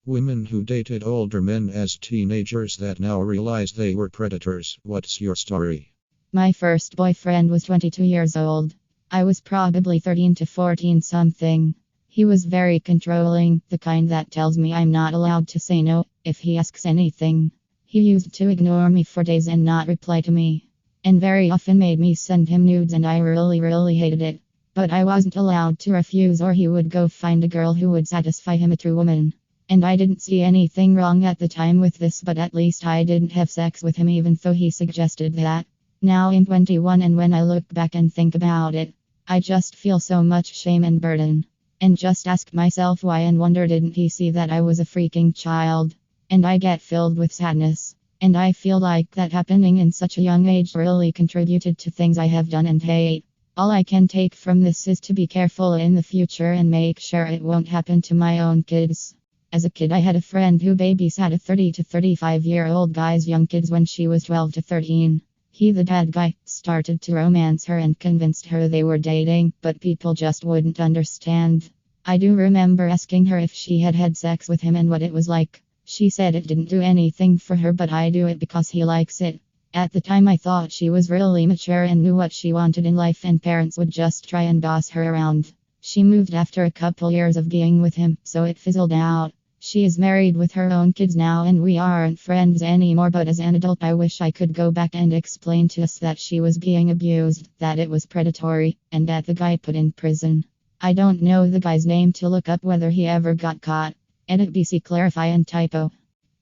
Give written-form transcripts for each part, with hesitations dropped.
Women who dated older men as teenagers that now realize they were predators. What's your story? My first boyfriend was 22 years old. I was probably 13 to 14 something. He was very controlling, the kind that tells me I'm not allowed to say no if he asks anything. He used to ignore me for days and not reply to me. And very often made me send him nudes, and I really hated it. But I wasn't allowed to refuse, or he would go find a girl who would satisfy him, a true woman. And I didn't see anything wrong at the time with this, but at least I didn't have sex with him even though he suggested that. Now I'm 21, and when I look back and think about it, I just feel so much shame and burden. And just ask myself why, and wonder, didn't he see that I was a freaking child? And I get filled with sadness. And I feel like that happening in such a young age really contributed to things I have done and hate. All I can take from this is to be careful in the future and make sure it won't happen to my own kids. As a kid, I had a friend who babysat a 30 to 35-year-old guy's young kids when she was 12 to 13. He, the dad guy, started to romance her and convinced her they were dating, but people just wouldn't understand. I do remember asking her if she had had sex with him and what it was like. She said it didn't do anything for her, but I do it because he likes it. At the time, I thought she was really mature and knew what she wanted in life, and parents would just try and boss her around. She moved after a couple years of being with him, so it fizzled out. She is married with her own kids now, and we aren't friends anymore, but as an adult I wish I could go back and explain to us that she was being abused, that it was predatory, and that the guy put in prison. I don't know the guy's name to look up whether he ever got caught. Edit BC clarify and typo.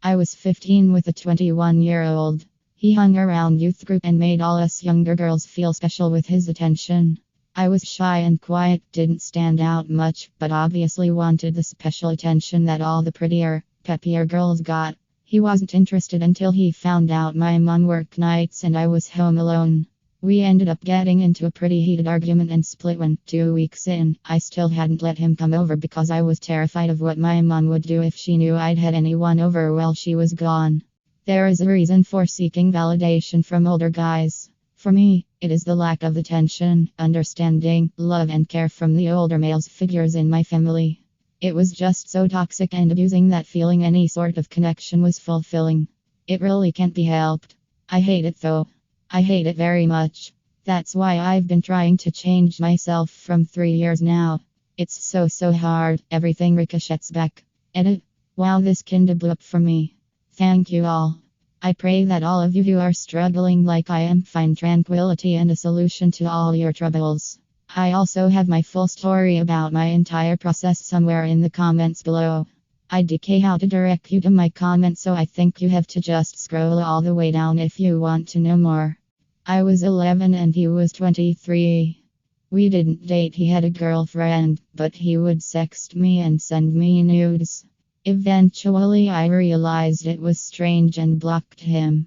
I was 15 with a 21-year-old. He hung around youth group and made all us younger girls feel special with his attention. I was shy and quiet, didn't stand out much, but obviously wanted the special attention that all the prettier, peppier girls got. He wasn't interested until he found out my mom worked nights and I was home alone. We ended up getting into a pretty heated argument and split when, 2 weeks in, I still hadn't let him come over because I was terrified of what my mom would do if she knew I'd had anyone over while she was gone. There is a reason for seeking validation from older guys. For me, it is the lack of attention, understanding, love, and care from the older male figures in my family. It was just so toxic and abusing that feeling any sort of connection was fulfilling. It really can't be helped. I hate it though. I hate it very much. That's why I've been trying to change myself from 3 years now. It's so hard, everything ricochets back. Edit. Wow, this kinda blew up for me. Thank you all. I pray that all of you who are struggling like I am find tranquility and a solution to all your troubles. I also have my full story about my entire process somewhere in the comments below. I DK how to direct you to my comments, so I think you have to just scroll all the way down if you want to know more. I was 11 and he was 23. We didn't date, he had a girlfriend, but he would sext me and send me nudes. Eventually I realized it was strange and blocked him.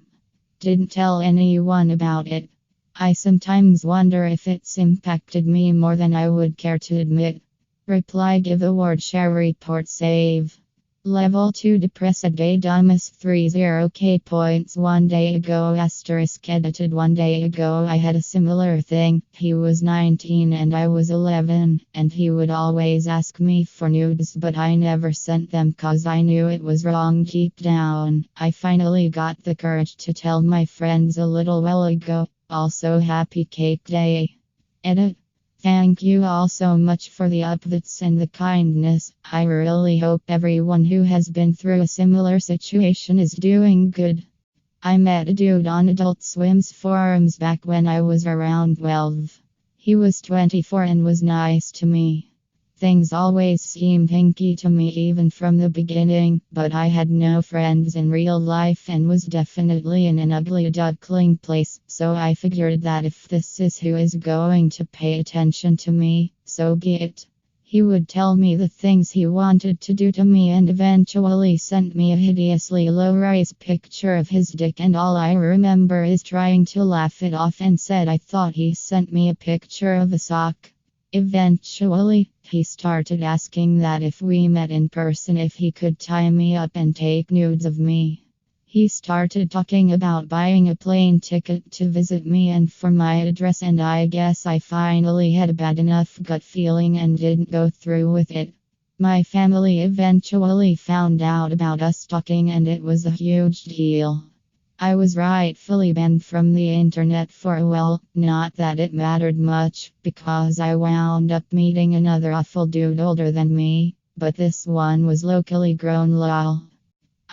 Didn't tell anyone about it. I sometimes wonder if it's impacted me more than I would care to admit. Reply, give award, share, report, save. Level 2 depressed gay dumbass 30k points. 1 day ago asterisk edited. 1 day ago I had a similar thing. He was 19 and I was 11, and he would always ask me for nudes, but I never sent them cause I knew it was wrong deep down. I finally got the courage to tell my friends a little while ago. Also happy cake day. Edit. Thank you all so much for the upvotes and the kindness. I really hope everyone who has been through a similar situation is doing good. I met a dude on Adult Swim's forums back when I was around 12. He was 24 and was nice to me. Things always seemed hinky to me even from the beginning, but I had no friends in real life and was definitely in an ugly duckling place, so I figured that if this is who is going to pay attention to me, so be it. He would tell me the things he wanted to do to me and eventually sent me a hideously low-rise picture of his dick, and all I remember is trying to laugh it off and said I thought he sent me a picture of a sock. Eventually, he started asking that if we met in person, if he could tie me up and take nudes of me. He started talking about buying a plane ticket to visit me and for my address, and I guess I finally had a bad enough gut feeling and didn't go through with it. My family eventually found out about us talking, and it was a huge deal. I was rightfully banned from the internet for a while. Not that it mattered much, because I wound up meeting another awful dude older than me, but this one was locally grown lol.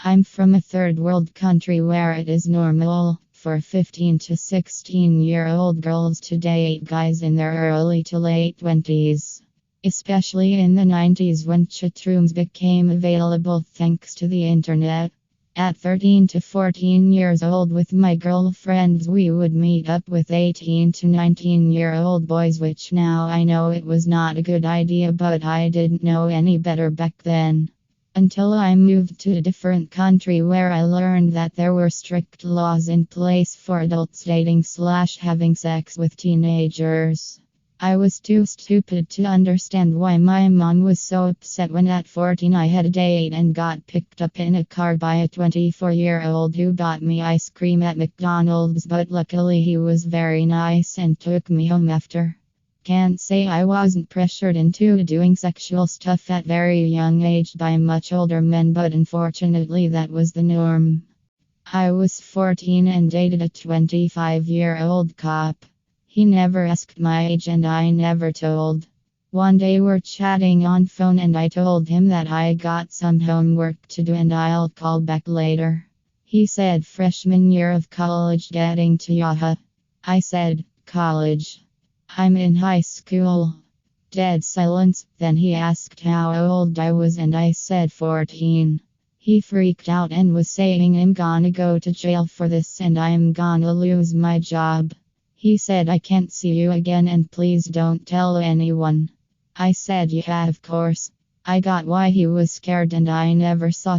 I'm from a third world country where it is normal for 15 to 16-year-old girls to date guys in their early to late 20s. Especially in the 90s when chatrooms became available thanks to the internet. At 13 to 14 years old with my girlfriends, we would meet up with 18 to 19-year-old boys, which now I know it was not a good idea, but I didn't know any better back then. Until I moved to a different country where I learned that there were strict laws in place for adults dating/having sex with teenagers. I was too stupid to understand why my mom was so upset when at 14 I had a date and got picked up in a car by a 24-year-old who bought me ice cream at McDonald's, but luckily he was very nice and took me home after. Can't say I wasn't pressured into doing sexual stuff at very young age by much older men, but unfortunately that was the norm. I was 14 and dated a 25-year-old cop. He never asked my age and I never told. One day we're chatting on phone and I told him that I got some homework to do and I'll call back later. He said freshman year of college getting to Yaha. I said, college. I'm in high school. Dead silence. Then he asked how old I was and I said 14. He freaked out and was saying I'm gonna go to jail for this and I'm gonna lose my job. He said I can't see you again and please don't tell anyone. I said yeah, of course. I got why he was scared and I never saw